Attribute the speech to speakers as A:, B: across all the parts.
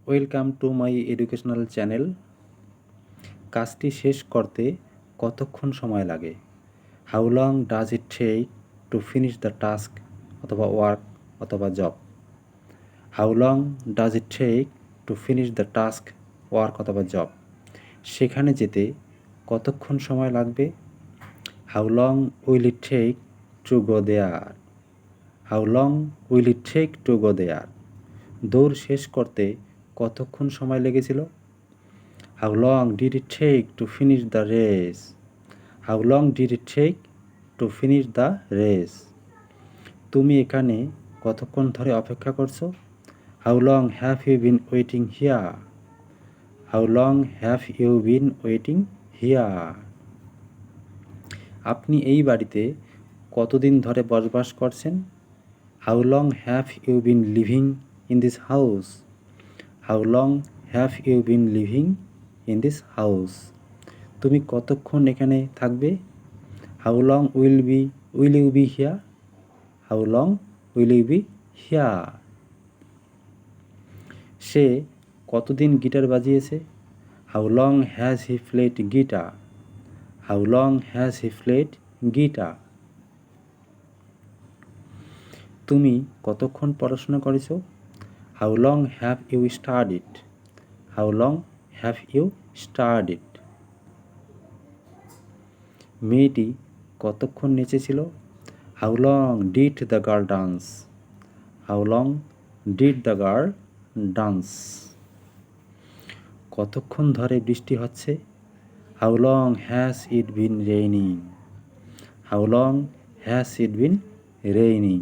A: Welcome to my educational channel. কাজটি শেষ করতে কতক্ষণ সময় লাগে? How long does it take to finish the task অথবা ওয়ার্ক অথবা job? How long does it take to finish the task work অথবা জব? সেখানে যেতে কতক্ষণ সময় লাগবে? How long will it take to go there? How long will it take to go there? দৌড় শেষ করতে কতক্ষণ সময় লেগেছিল? How long did it take to finish the race? How long did it take to finish the race? তুমি এখানে কতক্ষণ ধরে অপেক্ষা করছো? How long have you been waiting here? How long have you been waiting here? আপনি এই বাড়িতে কতদিন ধরে বসবাস করছেন? How long have you been living in this house? How long have you been living in this house? তুমি কতক্ষণ এখানে থাকবে? How long will you be here? How long will you be here? সে কতদিন গিটার বাজিয়েছে? How long has he played guitar? How long has he played guitar? তুমি কতক্ষণ পড়াশোনা করেছো? How long have you studied? How long have you studied? মেয়েটি কতক্ষণ নেচেছিল? How long did the girl dance? How long did the girl dance? কতক্ষণ ধরে বৃষ্টি হচ্ছে? How long has it been raining? How long has it been raining?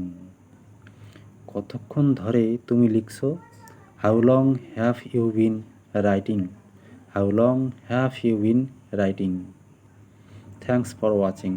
A: কতক্ষণ ধরে তুমি লিখছো? How long have you been writing? How long have you been writing? Thanks for watching.